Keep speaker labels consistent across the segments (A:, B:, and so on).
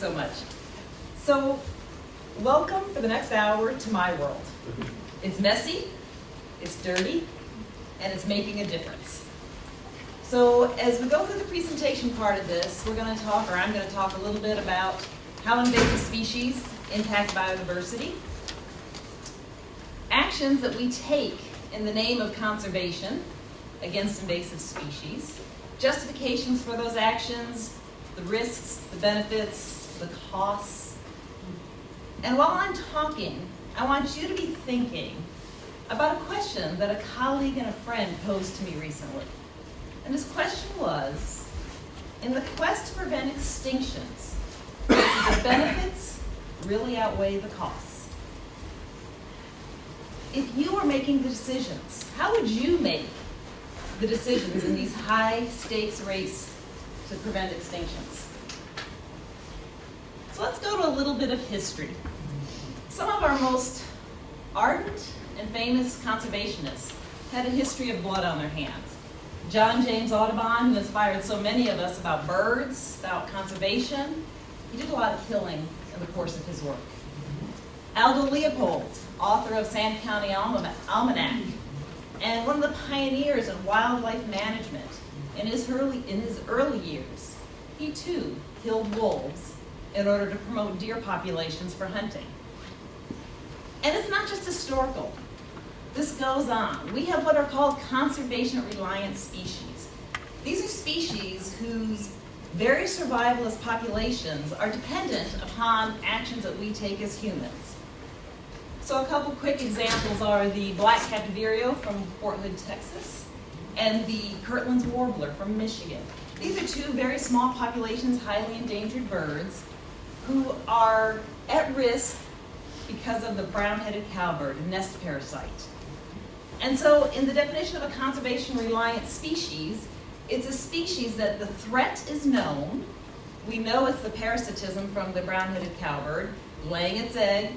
A: so much. So, welcome for the next hour to my world. It's messy, it's dirty, and it's making a difference. So, as we go through the presentation part of this, I'm going to talk a little bit about how invasive species impact biodiversity, actions that we take in the name of conservation against invasive species, justifications for those actions, the risks, the benefits, the costs. And while I'm talking, I want you to be thinking about a question that a colleague and a friend posed to me recently. And this question was, in the quest to prevent extinctions, do the benefits really outweigh the costs? If you were making the decisions, how would you make the decisions in these high-stakes race to prevent extinctions? So let's go to a little bit of history. Some of our most ardent and famous conservationists had a history of blood on their hands. John James Audubon, who inspired so many of us about birds, about conservation, he did a lot of killing in the course of his work. Aldo Leopold, author of Sand County Almanac, and one of the pioneers in wildlife management in his early years, he too killed wolves in order to promote deer populations for hunting. And it's not just historical. This goes on. We have what are called conservation-reliant species. These are species whose very survival as populations are dependent upon actions that we take as humans. So a couple quick examples are the black-capped vireo from Fort Hood, Texas, and the Kirtland's warbler from Michigan. These are two very small populations, highly endangered birds, who are at risk because of the brown-headed cowbird, a nest parasite. And so in the definition of a conservation-reliant species, it's a species that the threat is known. We know it's the parasitism from the brown-headed cowbird laying its egg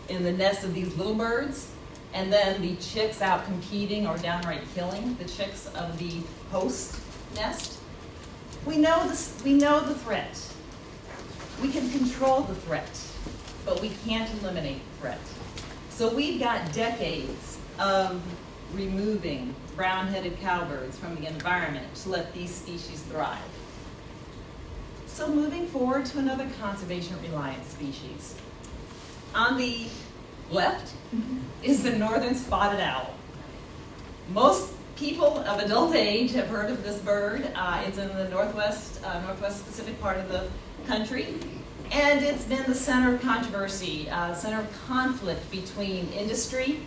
A: in the nest of these little birds, and then the chicks out competing or downright killing the chicks of the host nest. We know the threat. We can control the threat, but we can't eliminate the threat. So we've got decades of removing brown-headed cowbirds from the environment to let these species thrive. So moving forward to another conservation-reliant species. On the left is the northern spotted owl. Most people of adult age have heard of this bird. It's in the northwest Pacific part of the country. And it's been the center of controversy, center of conflict between industry,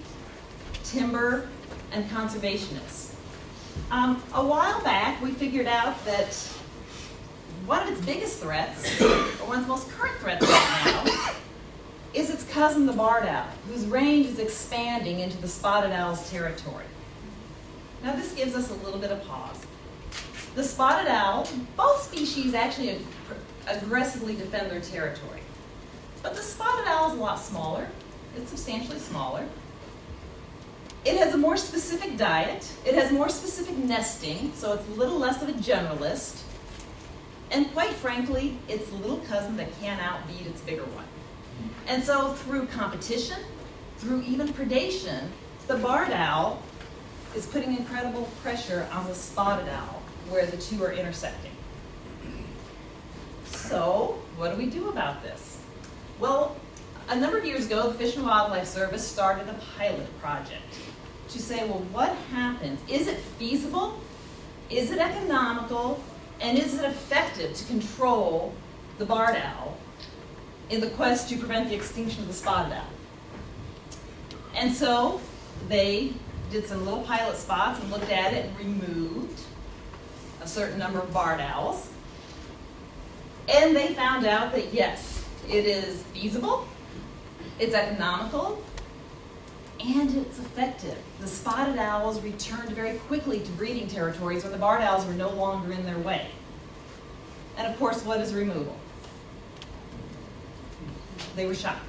A: timber, and conservationists. A while back, we figured out that one of its biggest threats, or one of the most current threats right now, is its cousin, the barred owl, whose range is expanding into the spotted owl's territory. Now, this gives us a little bit of pause. The spotted owl, both species actually aggressively defend their territory. But the spotted owl is a lot smaller. It's substantially smaller. It has a more specific diet. It has more specific nesting, so it's a little less of a generalist. And quite frankly, it's the little cousin that can't outbeat its bigger one. And so through competition, through even predation, the barred owl is putting incredible pressure on the spotted owl where the two are intersecting. So what do we do about this? Well, a number of years ago, the Fish and Wildlife Service started a pilot project to say, well, what happens? Is it feasible? Is it economical? And is it effective to control the barred owl in the quest to prevent the extinction of the spotted owl? And so they did some little pilot spots and looked at it and removed a certain number of barred owls. And they found out that yes, it is feasible, it's economical, and it's effective. The spotted owls returned very quickly to breeding territories where the barred owls were no longer in their way. And of course, what is removal? They were shot.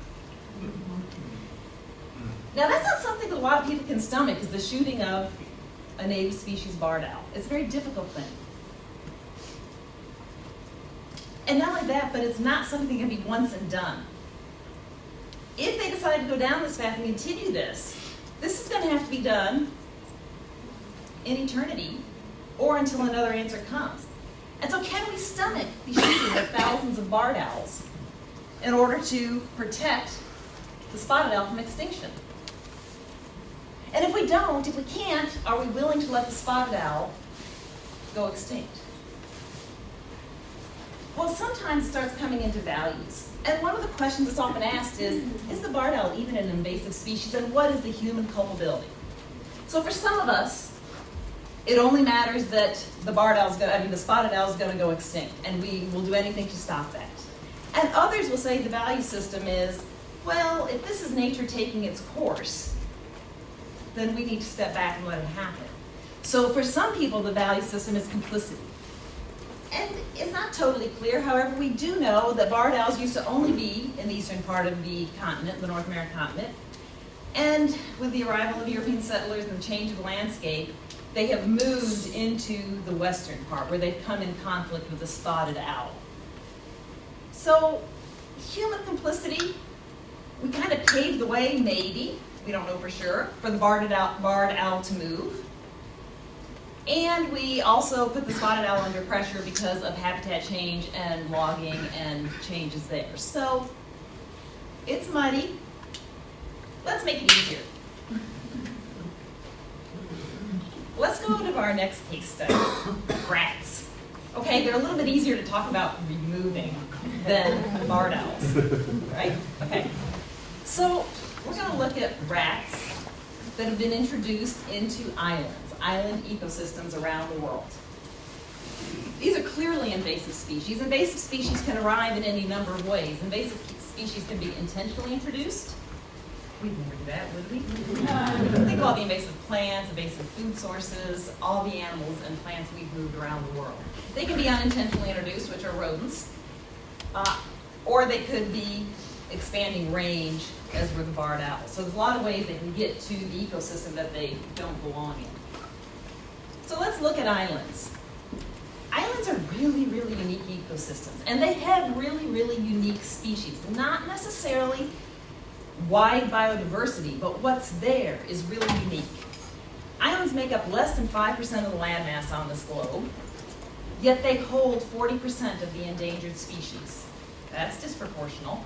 A: Now, that's not something that a lot of people can stomach, is the shooting of a native species barred owl. It's a very difficult thing. And not only that, but it's not something that can be once and done. If they decide to go down this path and continue this is going to have to be done in eternity or until another answer comes. And so can we stomach the shooting of thousands of barred owls in order to protect the spotted owl from extinction? And if we don't, if we can't, are we willing to let the spotted owl go extinct? Well, sometimes it starts coming into values. And one of the questions that's often asked is the barred owl even an invasive species, and what is the human culpability? So for some of us, it only matters that the spotted owl is going to go extinct, and we will do anything to stop that. And others will say the value system is, well, if this is nature taking its course, then we need to step back and let it happen. So for some people, the value system is complicity. And it's not totally clear. However, we do know that barred owls used to only be in the eastern part of the continent, the North American continent. And with the arrival of European settlers and the change of landscape, they have moved into the western part where they've come in conflict with the spotted owl. So human complicity, we kind of paved the way, maybe, we don't know for sure, for the barred owl to move. And we also put the spotted owl under pressure because of habitat change and logging and changes there. So it's muddy. Let's make it easier. Let's go to our next case study, rats. Okay, they're a little bit easier to talk about removing than barred owls, right? Okay, so we're going to look at rats that have been introduced into island ecosystems around the world. These are clearly invasive species. Invasive species can arrive in any number of ways. Invasive species can be intentionally introduced. We'd never do that, would we? Think of all the invasive plants, invasive food sources, all the animals and plants we've moved around the world. They can be unintentionally introduced, which are rodents, or they could be expanding range, as were the barred owls. So there's a lot of ways they can get to the ecosystem that they don't belong in. So let's look at islands. Islands are really, really unique ecosystems, and they have really, really unique species. Not necessarily wide biodiversity, but what's there is really unique. Islands make up less than 5% of the landmass on this globe, yet they hold 40% of the endangered species. That's disproportional.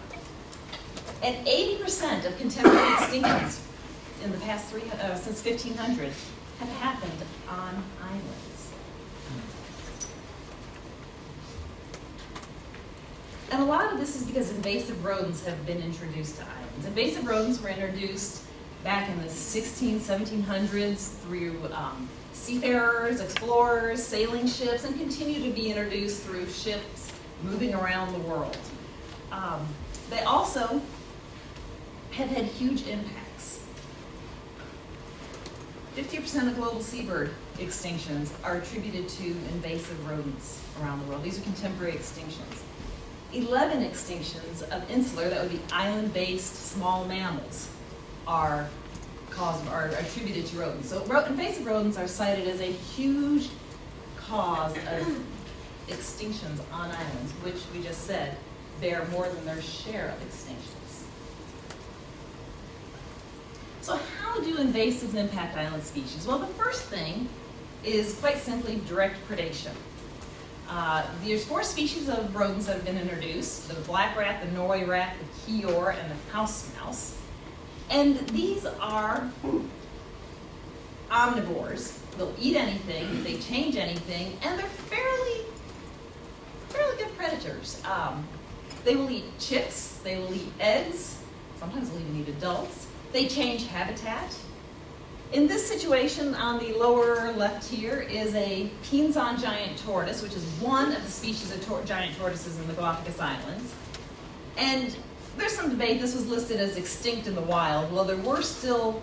A: And 80% of contemporary extinctions in the past since 1500 have happened on islands. And a lot of this is because invasive rodents have been introduced to islands. Invasive rodents were introduced back in the 1700s through seafarers, explorers, sailing ships, and continue to be introduced through ships moving around the world. They also have had huge impacts. 50% of global seabird extinctions are attributed to invasive rodents around the world. These are contemporary extinctions. 11 extinctions of insular, that would be island-based small mammals, are attributed to rodents. So invasive rodents are cited as a huge cause of extinctions on islands, which we just said bear more than their share of extinctions. So how do invasives impact island species? Well, the first thing is quite simply direct predation. There's 4 species of rodents that have been introduced: the black rat, the Norway rat, the Kior, and the house mouse. And these are omnivores. They'll eat anything, they change anything, and they're fairly good predators. They will eat chicks, they will eat eggs, sometimes they'll even eat adults. They change habitat. In this situation, on the lower left here is a Pinzon giant tortoise, which is one of the species of giant tortoises in the Galapagos Islands. And there's some debate. This was listed as extinct in the wild. Well, there were still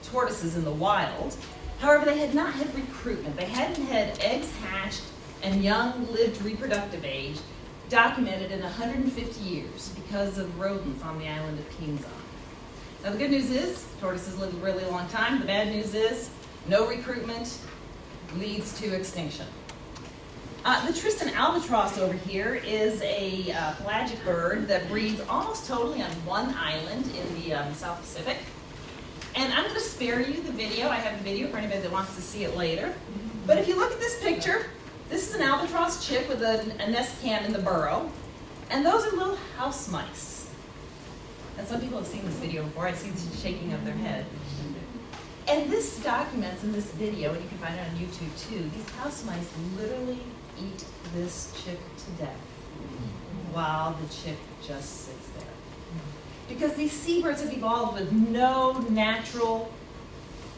A: tortoises in the wild. However, they had not had recruitment. They hadn't had eggs hatched and young lived reproductive age documented in 150 years because of rodents on the island of Pinzon. Now, the good news is tortoises live a really long time. The bad news is no recruitment leads to extinction. The Tristan albatross over here is a pelagic bird that breeds almost totally on one island in the South Pacific. And I'm going to spare you the video. I have the video for anybody that wants to see it later. But if you look at this picture, this is an albatross chick with a nest cam in the burrow. And those are little house mice. And some people have seen this video before. I see the shaking of their head. And this documents in this video, and you can find it on YouTube too, these house mice literally eat this chick to death while the chick just sits there. Because these seabirds have evolved with no natural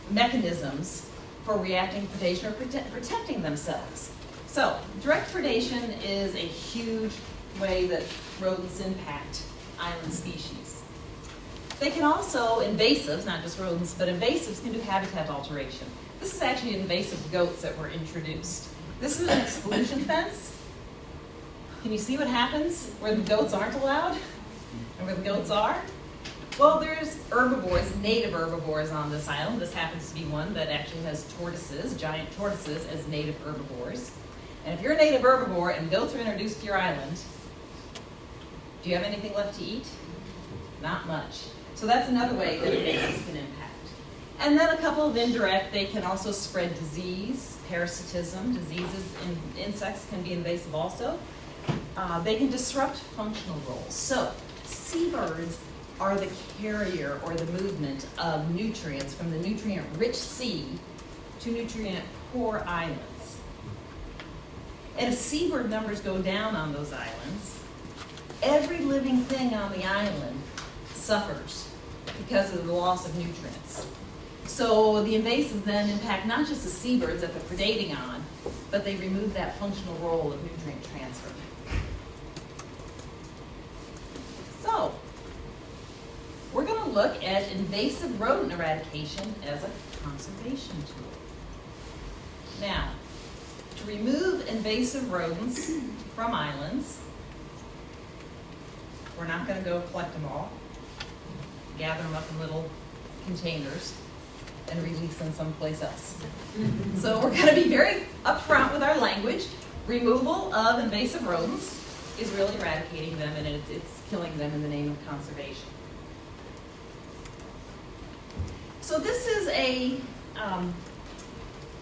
A: mechanisms for reacting to predation or protecting themselves. So, direct predation is a huge way that rodents impact island species. They can also, invasives, not just rodents, but invasives can do habitat alteration. This is actually invasive goats that were introduced. This is an exclusion fence. Can you see what happens where the goats aren't allowed and where the goats are? Well, there's herbivores, native herbivores on this island. This happens to be one that actually has tortoises, giant tortoises, as native herbivores. And if you're a native herbivore and goats are introduced to your island, do you have anything left to eat? Not much. So that's another way that invasives can impact. And then a couple of indirect, they can also spread disease, parasitism, diseases in insects can be invasive also. They can disrupt functional roles. So seabirds are the carrier or the movement of nutrients from the nutrient-rich sea to nutrient-poor islands. And if seabird numbers go down on those islands, every living thing on the island suffers because of the loss of nutrients. So the invasives then impact not just the seabirds that they're predating on, but they remove that functional role of nutrient transfer. So, we're going to look at invasive rodent eradication as a conservation tool. Now, to remove invasive rodents from islands, we're not going to go collect them all, gather them up in little containers, and release them someplace else. So we're going to be very upfront with our language. Removal of invasive rodents is really eradicating them, and it's killing them in the name of conservation. So this is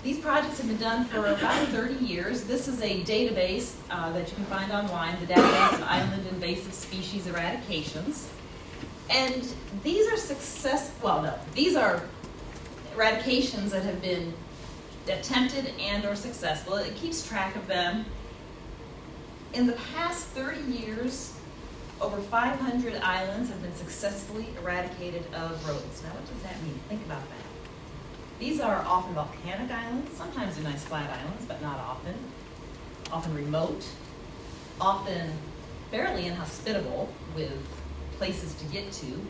A: these projects have been done for about 30 years. This is a database that you can find online, the database of island invasive species eradications. And these are these are eradications that have been attempted and or successful. It keeps track of them. In the past 30 years, over 500 islands have been successfully eradicated of rodents. Now, what does that mean? Think about that. These are often volcanic islands. Sometimes they're nice flat islands, but not often. Often remote. Often fairly inhospitable with places to get to.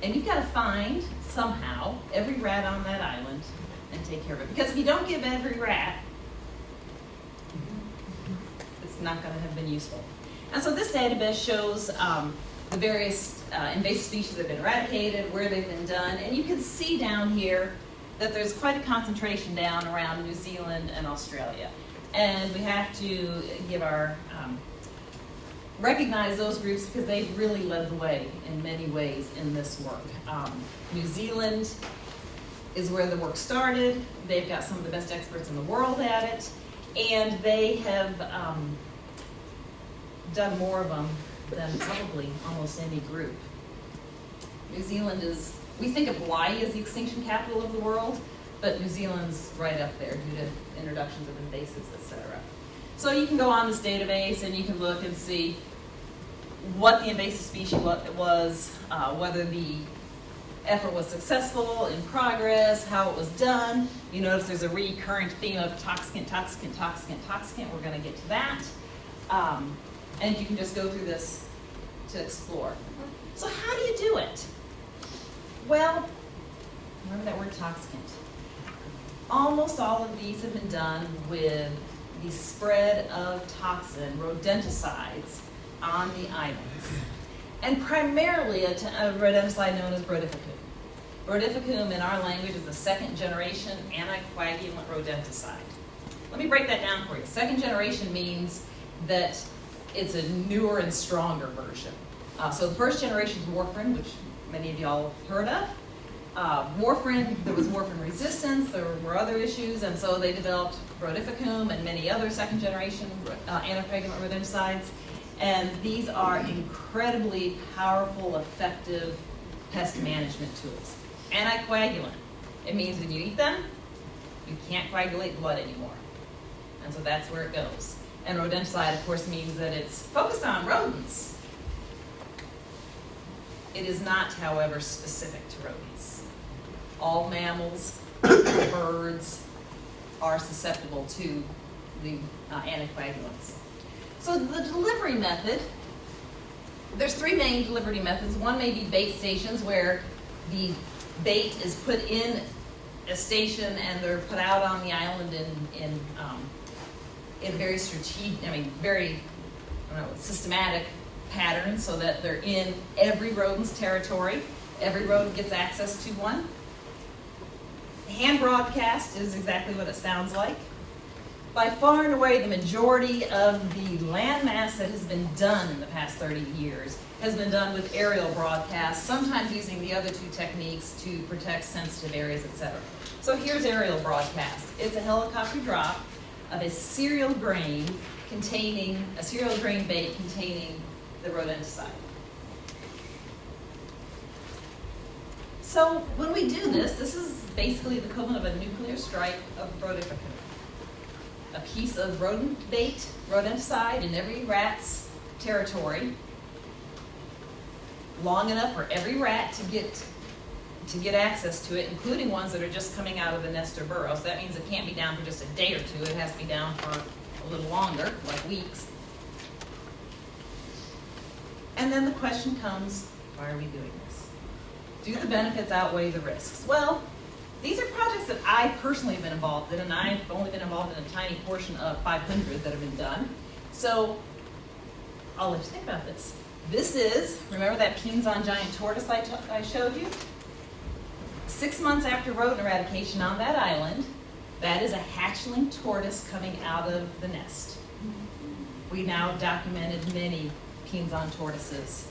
A: And you've got to find, somehow, every rat on that island and take care of it. Because if you don't give every rat, it's not going to have been useful. And so this database shows the various invasive species that have been eradicated, where they've been done. And you can see down here that there's quite a concentration down around New Zealand and Australia. And we have to give our recognize those groups because they've really led the way in many ways in this work. New Zealand is where the work started. They've got some of the best experts in the world at it, and they have done more of them than probably almost any group. New Zealand is, we think of Hawaii as the extinction capital of the world, but New Zealand's right up there due to introductions of invasives, etc. So you can go on this database and you can look and see what the invasive species was, whether the effort was successful, in progress, how it was done. You notice there's a recurrent theme of toxicant, toxicant, toxicant, toxicant. We're going to get to that. And you can just go through this to explore. So how do you do it? Well, remember that word toxicant. Almost all of these have been done with the spread of toxin, rodenticides, on the islands. And primarily a rodenticide known as brodifacoum. Brodifacoum in our language is a second generation anticoagulant rodenticide. Let me break that down for you. Second generation means that it's a newer and stronger version. So the first generation is warfarin, which many of y'all have heard of. Warfarin, there was warfarin resistance, there were other issues, and so they developed rotificum and many other second generation anticoagulant rodenticides. And these are incredibly powerful, effective pest management tools. Anticoagulant, it means when you eat them, you can't coagulate blood anymore. And so that's where it goes. And rodenticide, of course, means that it's focused on rodents. It is not, however, specific to rodents. All mammals, birds are susceptible to the anticoagulants. So the delivery method, there's three main delivery methods. One may be bait stations, where the bait is put in a station and they're put out on the island in very strategic, very systematic pattern, so that they're in every rodent's territory. Every rodent gets access to one. Hand broadcast is exactly what it sounds like. By far and away, the majority of the land mass that has been done in the past 30 years has been done with aerial broadcast, sometimes using the other two techniques to protect sensitive areas, etc. So here's aerial broadcast. It's a helicopter drop of a cereal grain bait containing the rodenticide. So when we do this is basically the equivalent of a nuclear strike of rotificum. A piece of rodent bait, rodenticide, in every rat's territory, long enough for every rat to get access to it, including ones that are just coming out of the nest or burrow. So that means it can't be down for just a day or two. It has to be down for a little longer, like weeks. And then the question comes, why are we doing this? Do the benefits outweigh the risks? Well, these are projects that I personally have been involved in, and I've only been involved in a tiny portion of 500 that have been done. So I'll let you think about this. This is, remember that Pinzon giant tortoise I showed you? 6 months after rodent eradication on that island, that is a hatchling tortoise coming out of the nest. We now documented many Pinzon tortoises,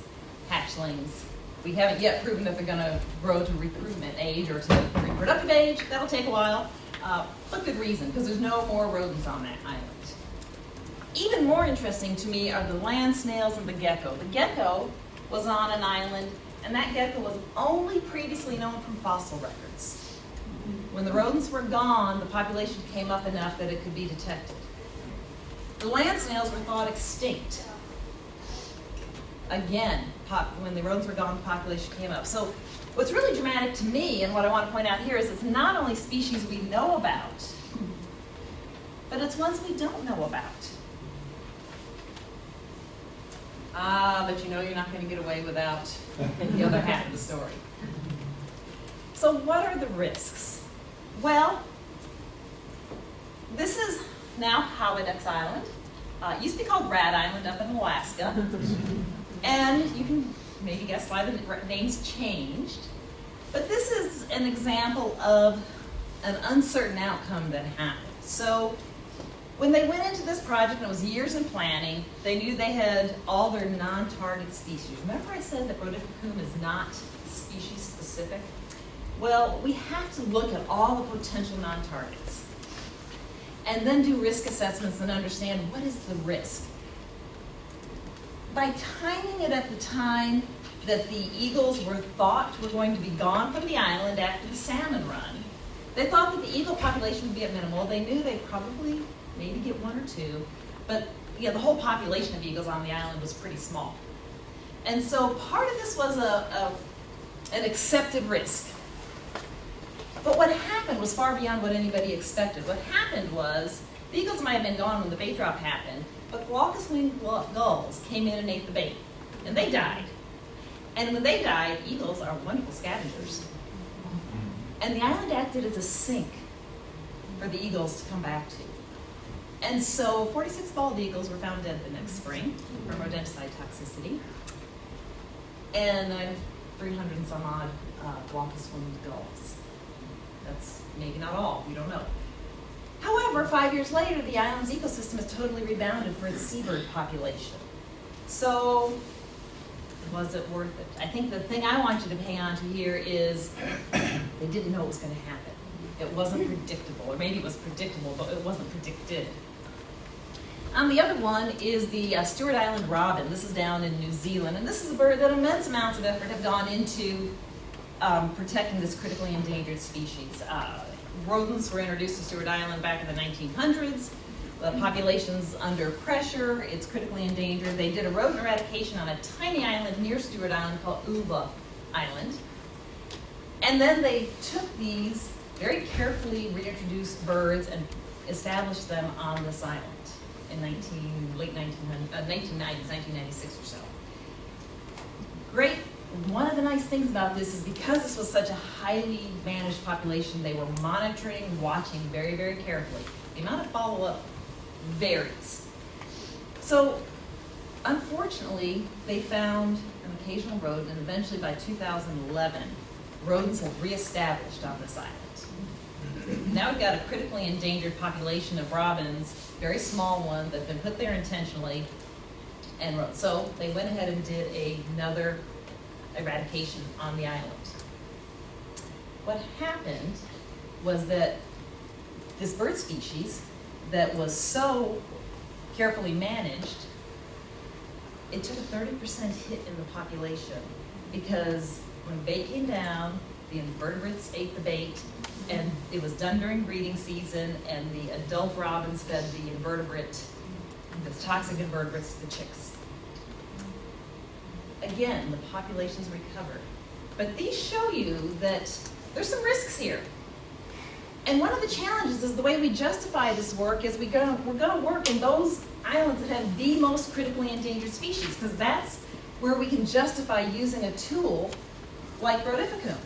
A: hatchlings. We haven't yet proven that they're going to grow to recruitment age or to reproductive age. That'll take a while, but good reason, because there's no more rodents on that island. Even more interesting to me are the land snails and the gecko. The gecko was on an island, and that gecko was only previously known from fossil records. When the rodents were gone, the population came up enough that it could be detected. The land snails were thought extinct. Again, when the rodents were gone, the population came up. So what's really dramatic to me, and what I want to point out here, is it's not only species we know about, but it's ones we don't know about. But you know you're not going to get away without the other half of the story. So what are the risks? Well, this is now Hawadex Island. It used to be called Rat Island up in Alaska. And you can maybe guess why the name's changed. But this is an example of an uncertain outcome that happened. So when they went into this project, and it was years in planning, they knew they had all their non-target species. Remember I said that rotificum is not species specific? Well, we have to look at all the potential non-targets and then do risk assessments and understand what is the risk. By timing it at the time that the eagles were thought were going to be gone from the island after the salmon run, they thought that the eagle population would be at minimal. They knew they'd probably maybe get one or two, but the whole population of eagles on the island was pretty small. And so part of this was an accepted risk. But what happened was far beyond what anybody expected. What happened was, the eagles might have been gone when the bait drop happened, but glaucous-winged gulls came in and ate the bait, and they died. And when they died, eagles are wonderful scavengers. And the island acted as a sink for the eagles to come back to. And so 46 bald eagles were found dead the next spring from rodenticide toxicity. And 300 and some odd glaucous-winged gulls. That's maybe not all, we don't know. However, 5 years later, the island's ecosystem has totally rebounded for its seabird population. So, was it worth it? I think the thing I want you to hang on to here is they didn't know it was going to happen. It wasn't predictable, or maybe it was predictable, but it wasn't predicted. The other one is the Stewart Island robin. This is down in New Zealand, and this is a bird that immense amounts of effort have gone into protecting this critically endangered species. Rodents were introduced to Stewart Island back in the 1900s. The population's under pressure, it's critically endangered. They did a rodent eradication on a tiny island near Stewart Island called Uva Island. And then they took these very carefully reintroduced birds and established them on this island in late 1990s, 1996 or so. Great. One of the nice things about this is because this was such a highly managed population, they were monitoring, watching very, very carefully. The amount of follow-up varies. So, unfortunately, they found an occasional rodent, and eventually by 2011, rodents have reestablished on this island. Now we've got a critically endangered population of robins, very small one, that's been put there intentionally, and so they went ahead and did another eradication on the island. What happened was that this bird species that was so carefully managed, it took a 30% hit in the population because when bait came down, the invertebrates ate the bait, and it was done during breeding season, and the adult robins fed the invertebrate, the toxic invertebrates to the chicks. Again, the population's recovered. But these show you that there's some risks here. And one of the challenges is the way we justify this work is we're going to work in those islands that have the most critically endangered species, because that's where we can justify using a tool like Rotificum.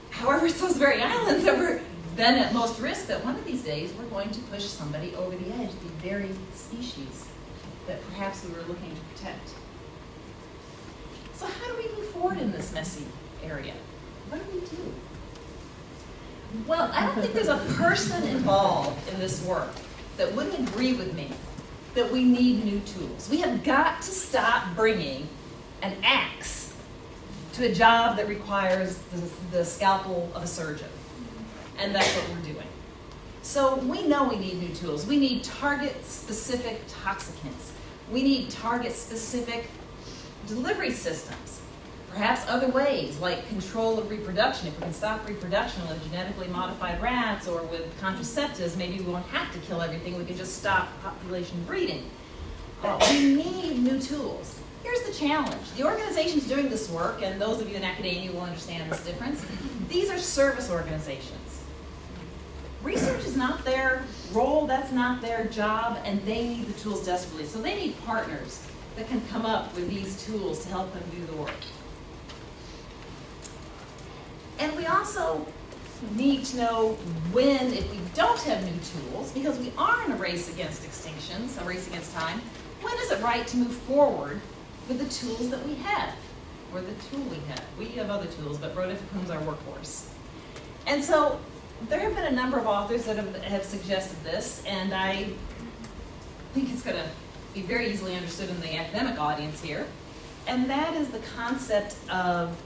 A: However, it's those very islands that we're then at most risk that one of these days we're going to push somebody over the edge, the very species that perhaps we were looking to protect. So how do we move forward in this messy area? What do we do? Well, I don't think there's a person involved in this work that wouldn't agree with me that we need new tools. We have got to stop bringing an axe to a job that requires the scalpel of a surgeon. And that's what we're doing. So we know we need new tools. We need target-specific toxicants. We need target-specific delivery systems. Perhaps other ways, like control of reproduction. If we can stop reproduction with genetically modified rats or with contraceptives, maybe we won't have to kill everything. We can just stop population breeding. We need new tools. Here's the challenge. The organizations doing this work, and those of you in academia will understand this difference, these are service organizations. Research is not their role, that's not their job, and they need the tools desperately. So they need partners that can come up with these tools to help them do the work. And we also need to know when, if we don't have new tools, because we are in a race against extinctions, a race against time, when is it right to move forward with the tools that we have, or the tool we have? We have other tools, but Rotificum's our workhorse. And so there have been a number of authors that have suggested this, and I think it's going to be very easily understood in the academic audience here, and that is the concept of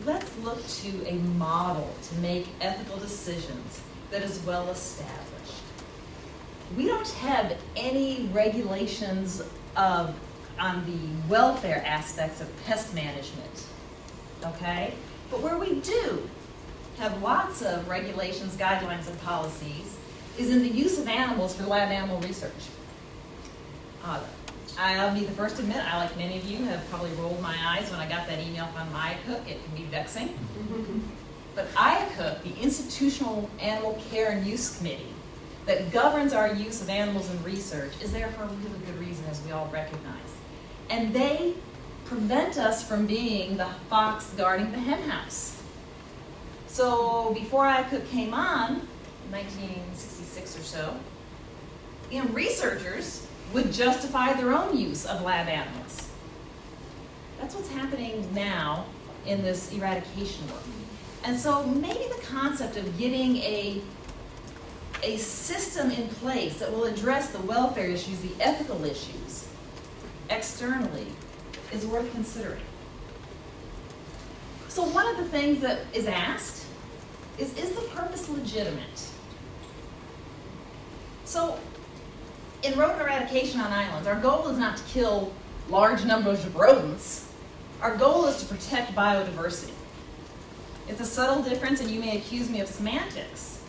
A: let's look to a model to make ethical decisions that is well established. We don't have any regulations on the welfare aspects of pest management, okay? But where we do have lots of regulations, guidelines, and policies is in the use of animals for lab animal research. I'll be the first to admit, I, like many of you, have probably rolled my eyes when I got that email from IACUC. It can be vexing. But IACUC, the Institutional Animal Care and Use Committee, that governs our use of animals in research, is there for a really good reason, as we all recognize. And they prevent us from being the fox guarding the hen house. So before IACUC came on, 1966 or so, researchers would justify their own use of lab animals. That's what's happening now in this eradication work. And so maybe the concept of getting a system in place that will address the welfare issues, the ethical issues, externally, is worth considering. So one of the things that is asked is the purpose legitimate? So in rodent eradication on islands, our goal is not to kill large numbers of rodents. Our goal is to protect biodiversity. It's a subtle difference, and you may accuse me of semantics,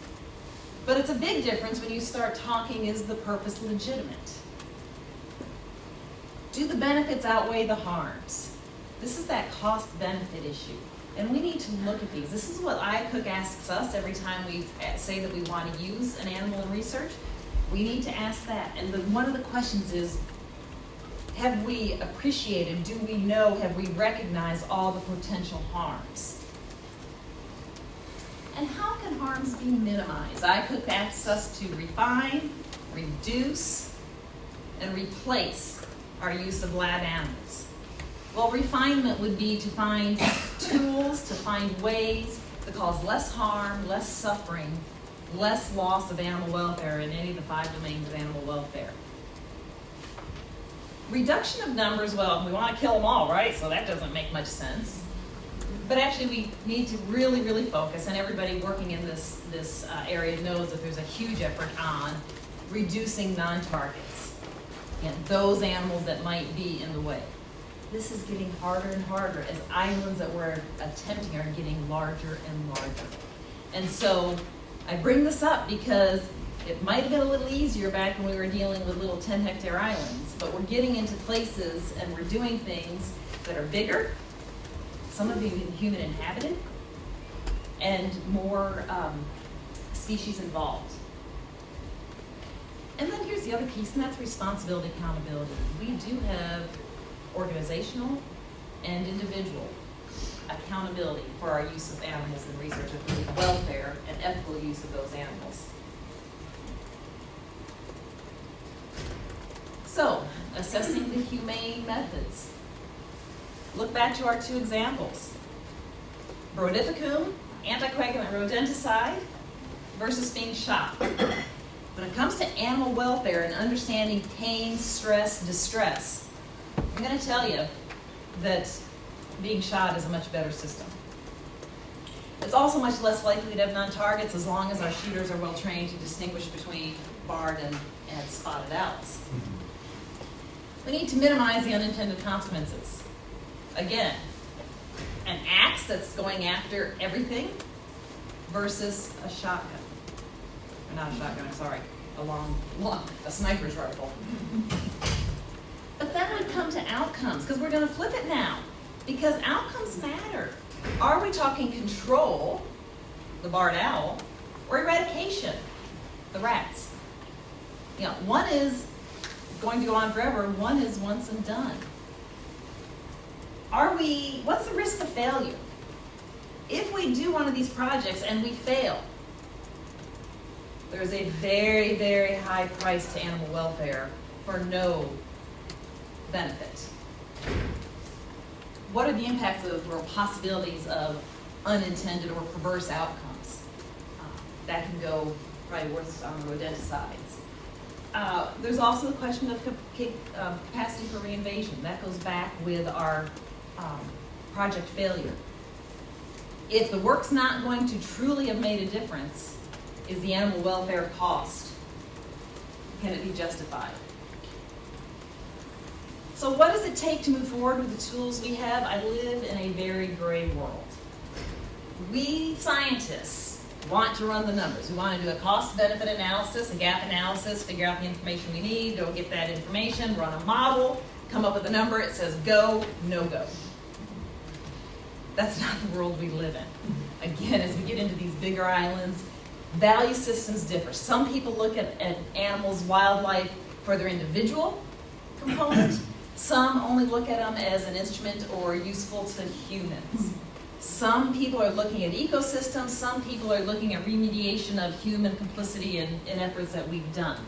A: but it's a big difference when you start talking, is the purpose legitimate? Do the benefits outweigh the harms? This is that cost-benefit issue, and we need to look at these. This is what iCook asks us every time we say that we want to use an animal in research. We need to ask that, and one of the questions is, have we appreciated, do we know, have we recognized all the potential harms? And how can harms be minimized? iCook asks us to refine, reduce, and replace our use of lab animals. Well, refinement would be to find tools, to find ways to cause less harm, less suffering, less loss of animal welfare in any of the 5 domains of animal welfare. Reduction of numbers, well, we want to kill them all, right? So that doesn't make much sense. But actually, we need to really, really focus, and everybody working in this area knows that there's a huge effort on reducing non-targets, those animals that might be in the way. This is getting harder and harder as islands that we're attempting are getting larger and larger. And so I bring this up because it might have been a little easier back when we were dealing with little 10-hectare islands, but we're getting into places and we're doing things that are bigger, some of them human inhabited, and more species involved. And then here's the other piece, and that's responsibility, accountability. We do have organizational and individual accountability for our use of animals in research, of the welfare and ethical use of those animals. So, assessing the humane methods. Look back to our 2 examples. Brodificum, anticoagulant rodenticide, versus being shot. When it comes to animal welfare and understanding pain, stress, distress, I'm going to tell you that being shot is a much better system. It's also much less likely to have non-targets as long as our shooters are well trained to distinguish between barred and spotted owls. We need to minimize the unintended consequences. Again, an axe that's going after everything versus a shotgun. Or not a shotgun, I'm sorry, a sniper's rifle. But then we come to outcomes, because we're going to flip it now, because outcomes matter. Are we talking control, the barred owl, or eradication, the rats? One is going to go on forever, one is once and done. What's the risk of failure? If we do one of these projects and we fail, there's a very, very high price to animal welfare for no benefit. What are the impacts of or possibilities of unintended or perverse outcomes? That can go probably worse on the rodenticides. There's also the question of capacity for reinvasion. That goes back with our project failure. If the work's not going to truly have made a difference, is the animal welfare cost? Can it be justified? So what does it take to move forward with the tools we have? I live in a very gray world. We scientists want to run the numbers. We want to do a cost-benefit analysis, a gap analysis, figure out the information we need, go get that information, run a model, come up with a number. It says go, no go. That's not the world we live in. Again, as we get into these bigger islands, value systems differ. Some people look at animals, wildlife, for their individual component. Some only look at them as an instrument or useful to humans. Some people are looking at ecosystems. Some people are looking at remediation of human complicity in efforts that we've done.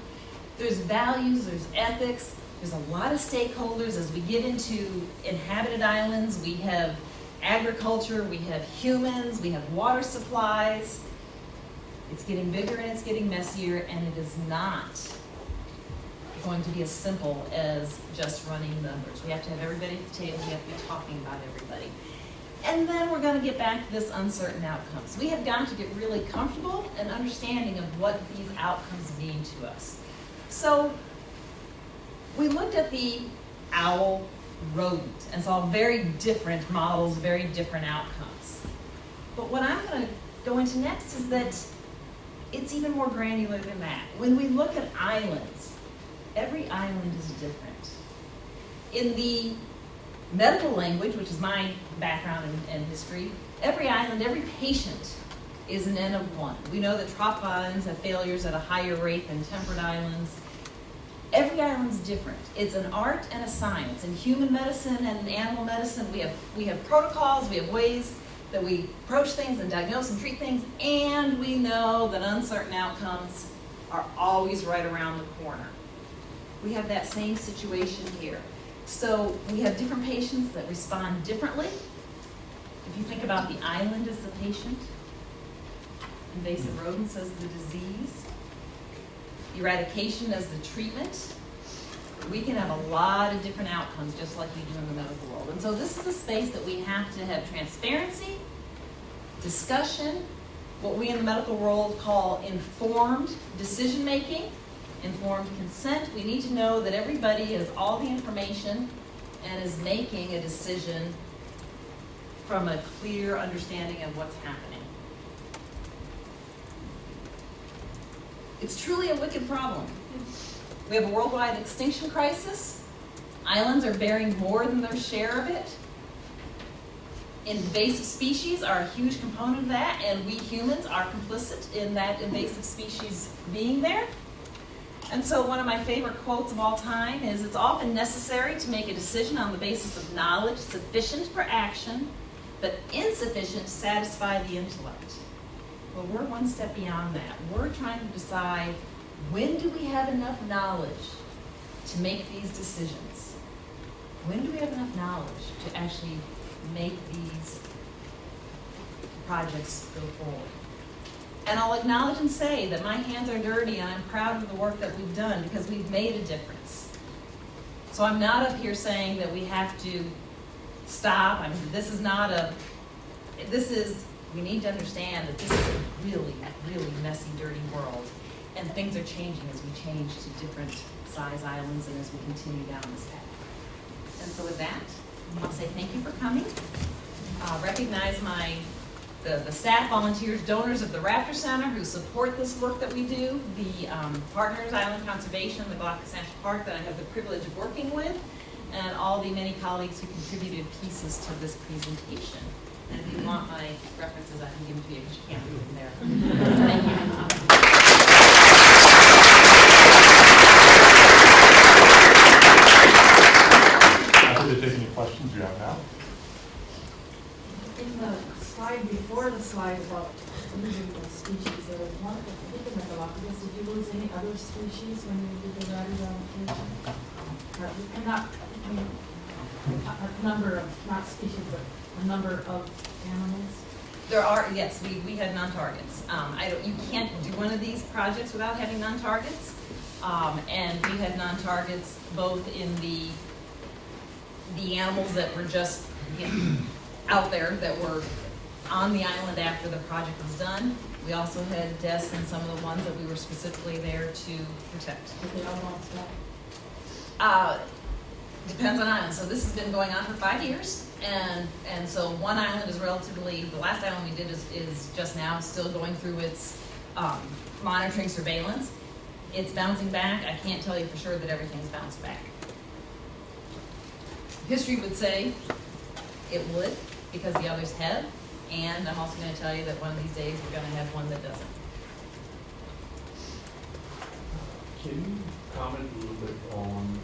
A: There's values, there's ethics, there's a lot of stakeholders. As we get into inhabited islands, we have agriculture, we have humans, we have water supplies. It's getting bigger and it's getting messier, and it is not going to be as simple as just running numbers. We have to have everybody at the table, we have to be talking about everybody. And then we're going to get back to this uncertain outcomes. We have got to get really comfortable and understanding of what these outcomes mean to us. So we looked at the owl rodent and saw very different models, very different outcomes. But what I'm going to go into next is that it's even more granular than that. When we look at islands, every island is different. In the medical language, which is my background in history, every island, every patient is an N of 1. We know that tropical islands have failures at a higher rate than temperate islands. Every island's different. It's an art and a science. In human medicine and in animal medicine, we have protocols, we have ways that we approach things and diagnose and treat things, and we know that uncertain outcomes are always right around the corner. We have that same situation here. So we have different patients that respond differently. If you think about the island as the patient, invasive rodents as the disease, eradication as the treatment, we can have a lot of different outcomes just like we do in the medical world. And so this is a space that we have to have transparency, discussion, what we in the medical world call informed decision-making, informed consent. We need to know that everybody has all the information and is making a decision from a clear understanding of what's happening. It's truly a wicked problem. We have a worldwide extinction crisis. Islands are bearing more than their share of it. Invasive species are a huge component of that, and we humans are complicit in that invasive species being there. And so one of my favorite quotes of all time is, "It's often necessary to make a decision on the basis of knowledge sufficient for action, but insufficient to satisfy the intellect." Well, we're one step beyond that. We're trying to decide, when do we have enough knowledge to make these decisions? When do we have enough knowledge to actually make these projects go forward? And I'll acknowledge and say that my hands are dirty and I'm proud of the work that we've done because we've made a difference. So I'm not up here saying that we have to stop. I mean, we need to understand that this is a really, really messy, dirty world. And things are changing as we change to different size islands and as we continue down this path. And so with that, I'll say thank you for coming. Recognize the staff, volunteers, donors of the Raptor Center who support this work that we do, the partners, Island Conservation, the Galapagos National Park that I have the privilege of working with, and all the many colleagues who contributed pieces to this presentation. And if you want my references, I can give them to you because you can't read them there. Thank you.
B: Happy to take any questions you have now.
C: In the slide before the slide about losing the species, there was one, I think in the Galapagos, did you lose any other species when you did the radar allocation? And not, I mean, a number of, not species, but a number of animals?
A: There are, yes, we had non-targets. You can't do one of these projects without having non-targets. And we had non-targets both in the animals that were just out there that were on the island after the project was done. We also had deaths in some of the ones that we were specifically there to protect.
C: Did they all stop?
A: Depends on island. So this has been going on for 5 years, and so one island is relatively, the last island we did is just now still going through its monitoring surveillance. It's bouncing back. I can't tell you for sure that everything's bounced back. History would say it would, because the others have, and I'm also going to tell you that one of these days we're going to have one that doesn't.
D: Can you comment a little bit on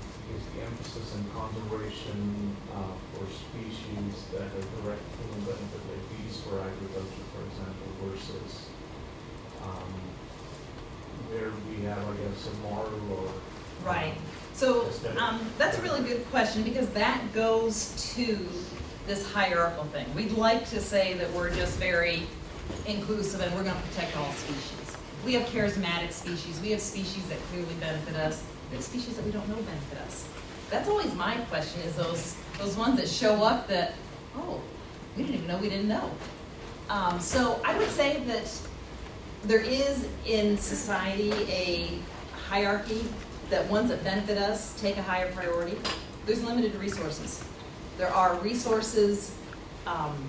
D: the emphasis in conservation for species that are direct human benefit, like bees for agriculture, for example, versus where we have, I guess, a moral or
A: right. So that's a really good question, because that goes to this hierarchical thing. We'd like to say that we're just very inclusive and we're going to protect all species. We have charismatic species. We have species that clearly benefit us. We have species that we don't know benefit us. That's always my question, is those ones that show up that, oh, we didn't even know we didn't know. So I would say that there is in society a hierarchy that ones that benefit us take a higher priority. There's limited resources. There are resources, and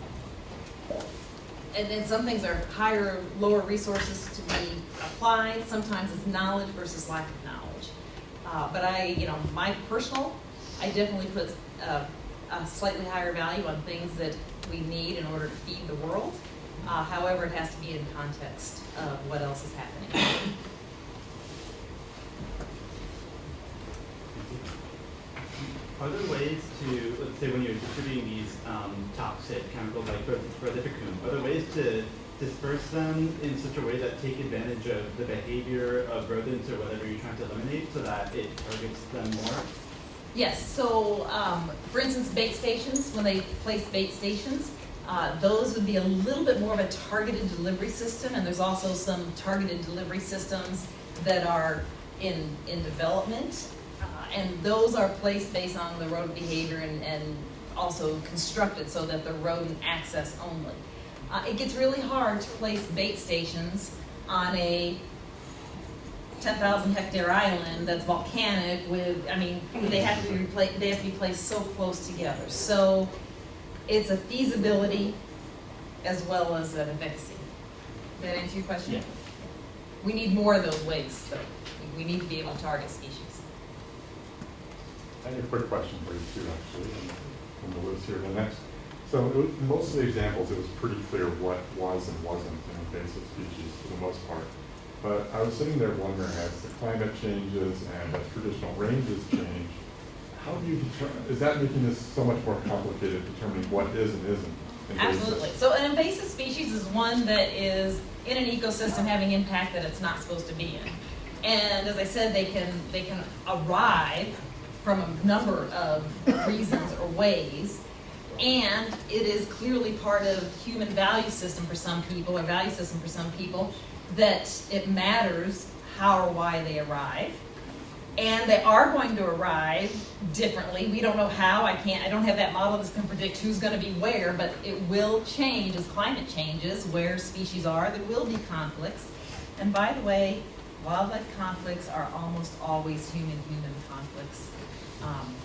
A: then some things are higher, lower resources to be applied. Sometimes it's knowledge versus lack of knowledge. But I definitely put a slightly higher value on things that we need in order to feed the world. However, it has to be in context of what else is happening.
E: Are there ways to, let's say when you're distributing these toxic chemicals like Predation, are there ways to disperse them in such a way that take advantage of the behavior of rodents or whatever you're trying to eliminate so that it targets them more?
A: Yes, so for instance, bait stations, when they place bait stations, those would be a little bit more of a targeted delivery system, and there's also some targeted delivery systems that are in development. And those are placed based on the rodent behavior and also constructed so that the rodent access only. It gets really hard to place bait stations on a 10,000 hectare island that's volcanic they have to be placed so close together. So it's a feasibility as well as an efficacy. Did that answer your question?
E: Yeah.
A: We need more of those ways, though. We need to be able to target species.
B: I have a quick question for you too, actually, from the list here. The next, so in most of the examples, it was pretty clear what was and wasn't an invasive species for the most part. But I was sitting there wondering, as the climate changes and as traditional ranges change, how do you determine, is that making this so much more complicated, determining what is and isn't invasive?
A: Absolutely. So an invasive species is one that is in an ecosystem having impact that it's not supposed to be in. And as I said, they can arrive from a number of reasons or ways, and it is clearly part of human value system for some people, or value system for some people, that it matters how or why they arrive. And they are going to arrive differently. We don't know how. I don't have that model that can predict who's going to be where, but it will change as climate changes, where species are. There will be conflicts. And by the way, wildlife conflicts are almost always human-human conflicts,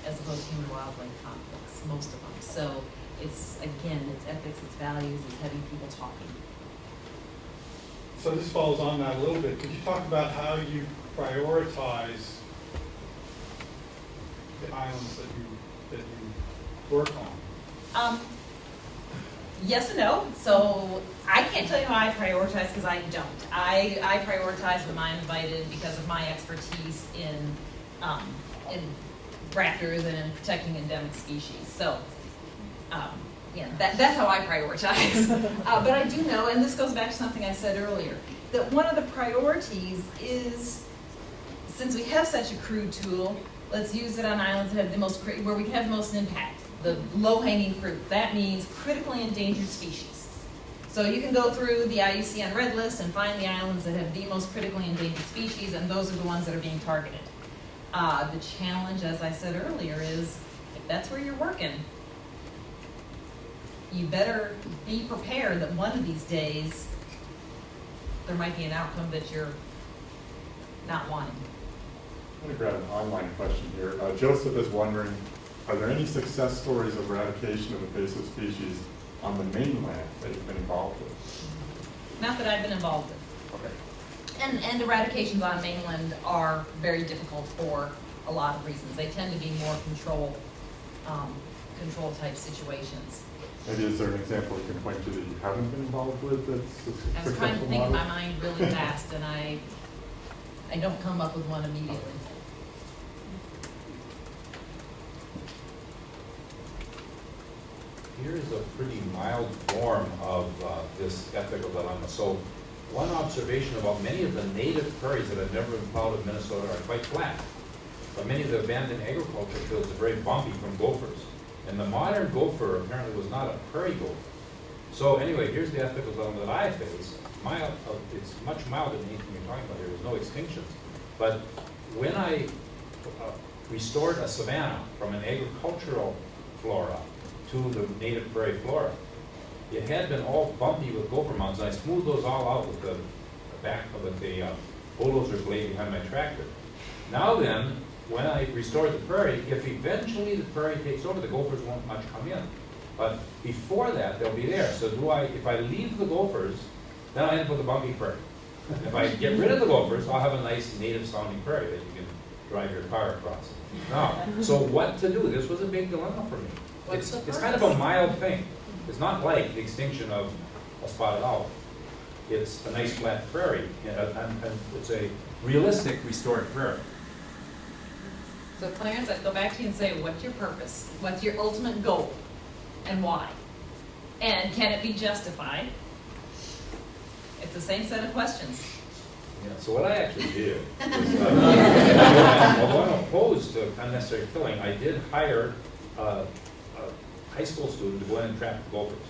A: as opposed to human-wildlife conflicts, most of them. So it's ethics, it's values, it's having people talking.
F: So this follows on that a little bit. Could you talk about how you prioritize the islands that you work on?
A: Yes and no. So I can't tell you how I prioritize because I don't. I prioritize when I'm invited because of my expertise in raptors and in protecting endemic species. So that's how I prioritize. But I do know, and this goes back to something I said earlier, that one of the priorities is, since we have such a crude tool, let's use it on islands that have the most, where we can have the most impact. The low-hanging fruit. That means critically endangered species. So you can go through the IUCN Red List and find the islands that have the most critically endangered species, and those are the ones that are being targeted. The challenge, as I said earlier, is if that's where you're working, you better be prepared that one of these days there might be an outcome that you're not wanting.
B: I'm going to grab an online question here. Joseph is wondering, are there any success stories of eradication of invasive species on the mainland that you've been involved with?
A: Not that I've been involved with.
B: Okay.
A: And eradications on mainland are very difficult for a lot of reasons. They tend to be more control type situations.
B: Maybe is there an example you can point to that you haven't been involved with that's a
A: I was trying to
B: successful
A: think in
B: model?
A: my mind really fast, and I don't come up with one immediately.
G: Here's a pretty mild form of this ethical dilemma. So one observation about many of the native prairies that have never been plowed in Minnesota are quite flat. But many of the abandoned agriculture fields are very bumpy from gophers. And the modern gopher apparently was not a prairie gopher. So anyway, here's the ethical dilemma that I face. It's much milder than anything you're talking about here. There's no extinctions. But when I restored a savanna from an agricultural flora to the native prairie flora, it had been all bumpy with gopher mounds, and I smoothed those all out with the bulldozer blade behind my tractor. Now then, when I restore the prairie, if eventually the prairie takes over, the gophers won't much come in. But before that, they'll be there. So if I leave the gophers, then I end up with a bumpy prairie. If I get rid of the gophers, I'll have a nice native sounding prairie that you can drive your car across. Now, so what to do? This was a big dilemma for me. It's kind of a mild thing. It's not like the extinction of a spotted owl. It's a nice flat prairie, and it's a realistic restored prairie.
A: So Clarence, I'd go back to you and say, what's your purpose? What's your ultimate goal? And why? And can it be justified? It's the same set of questions.
G: Yeah, so what I actually did was, although I'm opposed to unnecessary killing, I did hire a high school student to go in and trap the gophers.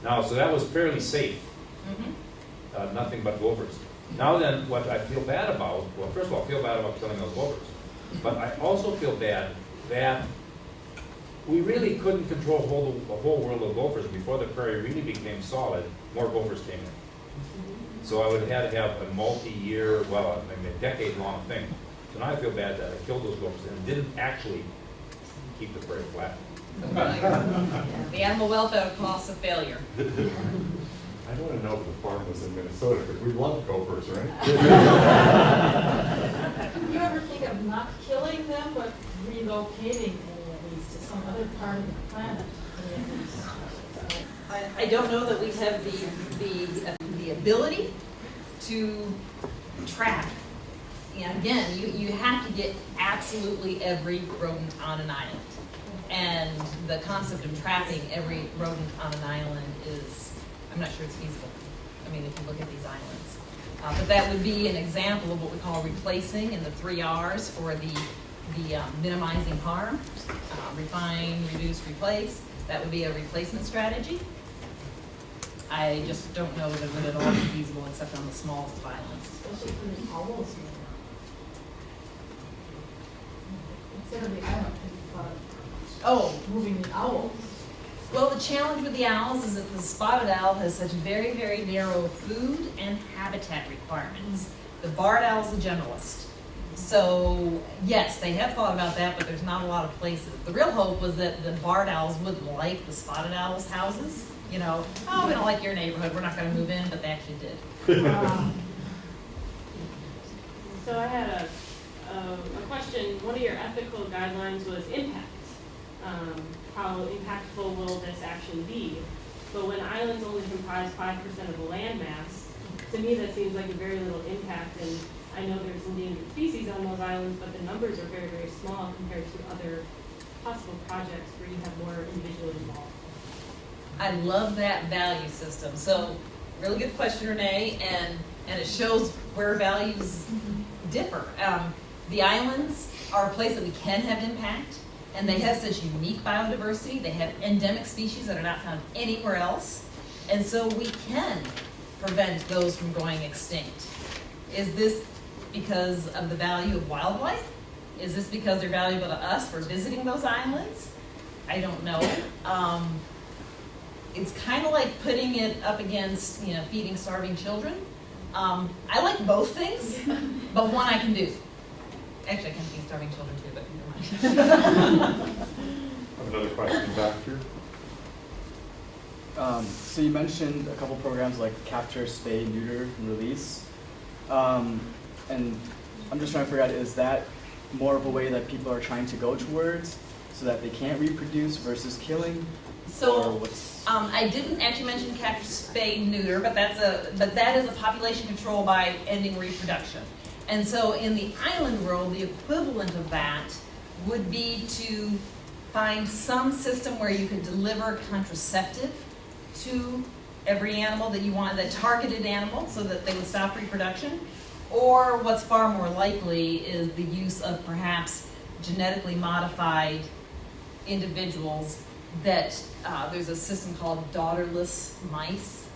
G: Now, so that was fairly safe.
A: Mm-hmm.
G: Nothing but gophers. Now then, what I feel bad about, well, first of all, I feel bad about killing those gophers. But I also feel bad that we really couldn't control the whole world of gophers. Before the prairie really became solid, more gophers came in. So I would have had to have a multi-year, well, maybe a decade-long thing. So now I feel bad that I killed those gophers and didn't actually keep the prairie flat.
A: The animal welfare costs of failure.
B: I want to know if the farm was in Minnesota, because we love gophers, right?
C: You ever think of not killing them, but relocating them at least to some other part of the planet?
A: I don't know that we have the ability to trap. And again, you have to get absolutely every rodent on an island. And the concept of trapping every rodent on an island is, I'm not sure it's feasible. I mean, if you look at these islands. But that would be an example of what we call replacing in the 3 R's for the minimizing harm, refine, reduce, replace. That would be a replacement strategy. I just don't know that it would at all be feasible except on the smallest of islands.
C: Especially for the owls. Instead of the island, moving the owls.
A: Well, the challenge with the owls is that the spotted owl has such very, very narrow food and habitat requirements. The barred owl is a generalist. So, yes, they have thought about that, but there's not a lot of places. The real hope was that the barred owls wouldn't like the spotted owls' houses. You know, oh, we don't like your neighborhood, we're not going to move in, but they actually did.
H: So I had a question. One of your ethical guidelines was impact. How impactful will this action be? But when islands only comprise 5% of the land mass, to me that seems like a very little impact. And I know there's endangered species on those islands, but the numbers are very, very small compared to other possible projects where you have more individuals involved.
A: I love that value system. So, really good question, Renee, and it shows where values differ. The islands are a place that we can have impact, and they have such unique biodiversity. They have endemic species that are not found anywhere else, and so we can prevent those from going extinct. Is this because of the value of wildlife? Is this because they're valuable to us for visiting those islands? I don't know. It's kind of like putting it up against, feeding starving children. I like both things, but one I can do. Actually, I can feed starving children too, but never mind.
B: I have another question back here.
I: So you mentioned a couple programs like capture, spay, neuter, and release. And I'm just trying to figure out, is that more of a way that people are trying to go towards so that they can't reproduce versus killing?
A: So I didn't actually mention capture, spay, neuter, but that is a population control by ending reproduction. And so in the island world, the equivalent of that would be to find some system where you could deliver contraceptive to every animal that you want, the targeted animal, so that they would stop reproduction. Or what's far more likely is the use of perhaps genetically modified individuals that there's a system called daughterless mice.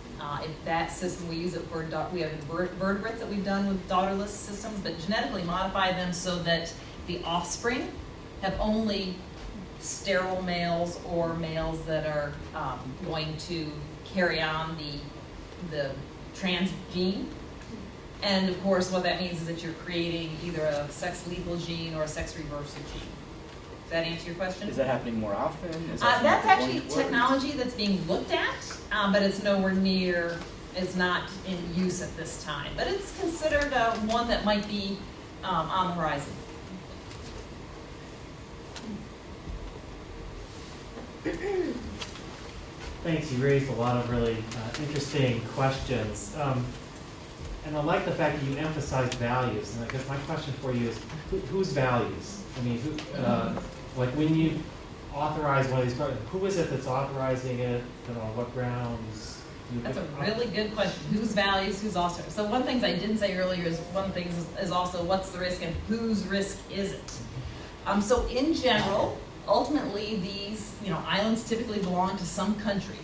A: If that system, we use it for, we have vertebrates that we've done with daughterless systems, but genetically modify them so that the offspring have only sterile males or males that are going to carry on the trans gene. And of course, what that means is that you're creating either a sex lethal gene or a sex reversal gene. Does that answer your question?
I: Is that happening more often? Is that
A: That's
I: something
A: actually
I: going towards?
A: technology that's being looked at, but it's nowhere near, it's not in use at this time. But it's considered one that might be on the horizon.
J: Thanks, you raised a lot of really interesting questions. And I like the fact that you emphasized values. And I guess my question for you is, whose values? I mean, like when you authorize one of these programs, who is it that's authorizing it, and on what grounds?
A: That's a really good question. Whose values, who's also? So one thing I didn't say earlier is one thing is also what's the risk and whose risk is it? So in general, ultimately these islands typically belong to some country,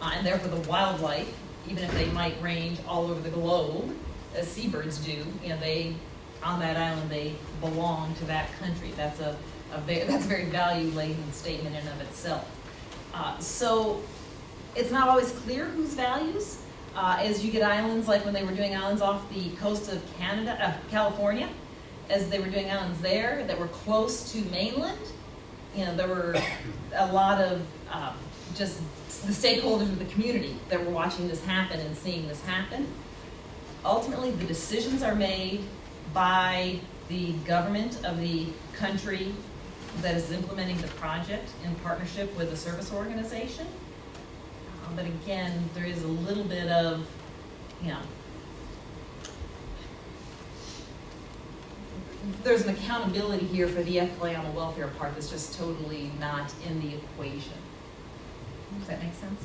A: and therefore the wildlife, even if they might range all over the globe, as seabirds do, they on that island they belong to that country. That's a very value-laden statement in and of itself. So it's not always clear whose values. As you get islands, like when they were doing islands off the coast of California, as they were doing islands there that were close to mainland, there were a lot of just the stakeholders of the community that were watching this happen and seeing this happen. Ultimately, the decisions are made by the government of the country that is implementing the project in partnership with the service organization. But again, there is a little bit of, there's an accountability here for the ethical animal welfare part that's just totally not in the equation. Does that make sense?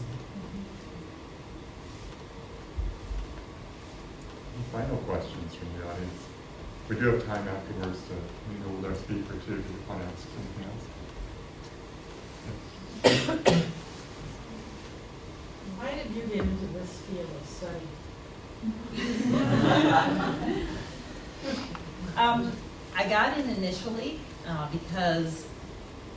B: Any final questions from the audience? We do have time afterwards to mingle with our speaker too, if you want to ask anything else.
C: Why did you get into this field of study?
A: I got in initially because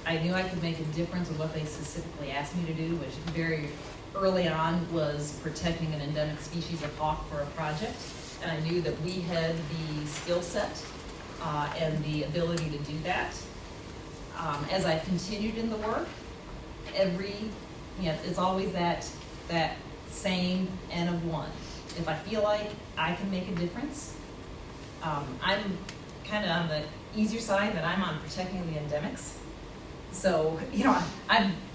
A: I knew I could make a difference with what they specifically asked me to do, which very early on was protecting an endemic species of hawk for a project. And I knew that we had the skill set and the ability to do that. As I continued in the work, it's always that same N of one. If I feel like I can make a difference, I'm kind of on the easier side that I'm on protecting the endemics. So,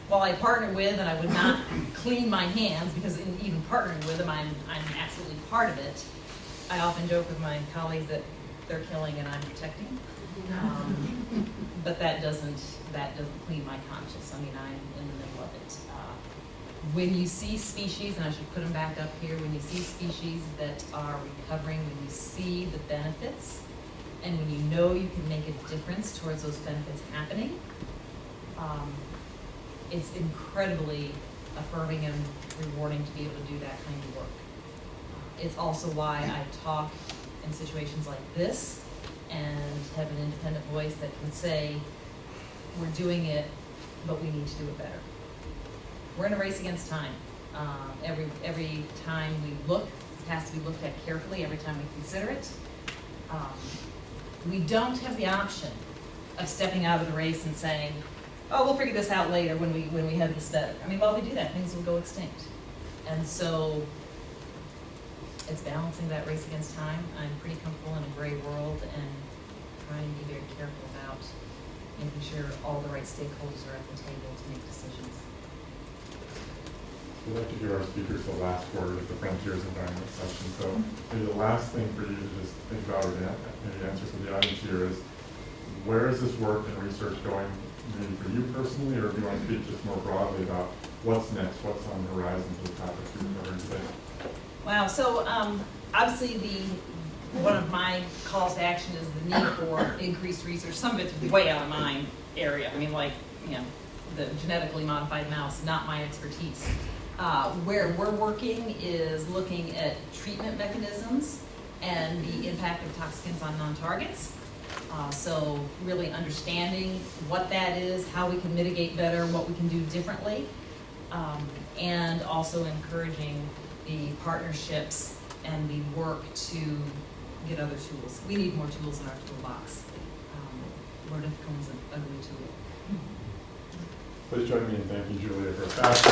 A: while I partner with, and I would not clean my hands because in even partnering with them, I'm absolutely part of it. I often joke with my colleagues that they're killing and I'm protecting. But that doesn't clean my conscience. I'm in the middle of it. When you see species, and I should put them back up here, when you see species that are recovering, when you see the benefits, and when you know you can make a difference towards those benefits happening, it's incredibly affirming and rewarding to be able to do that kind of work. It's also why I talk in situations like this and have an independent voice that can say, we're doing it, but we need to do it better. We're in a race against time. Every time we look, it has to be looked at carefully, every time we consider it. We don't have the option of stepping out of the race and saying, oh, we'll figure this out later when we have this better. While we do that, things will go extinct. And so it's balancing that race against time. I'm pretty comfortable in a gray world and trying to be very careful about making sure all the right stakeholders are at the table to make decisions.
B: We'd like to hear our speakers the last word of the Frontiers Environment session. So maybe the last thing for you to just think about, or maybe answer for the audience here is, where is this work and research going, maybe for you personally, or if you want to speak just more broadly about what's next, what's on the horizon for the topics we've covered today?
A: Wow, so obviously one of my calls to action is the need for increased research. Some of it's way out of mine area. I mean, like, you know, the genetically modified mouse, not my expertise. Where we're working is looking at treatment mechanisms and the impact of toxins on non-targets. So really understanding what that is, how we can mitigate better, what we can do differently, and also encouraging the partnerships and the work to get other tools. We need more tools in our toolbox. Rodent becomes an ugly tool.
B: Please join me in thanking Julia for a fast.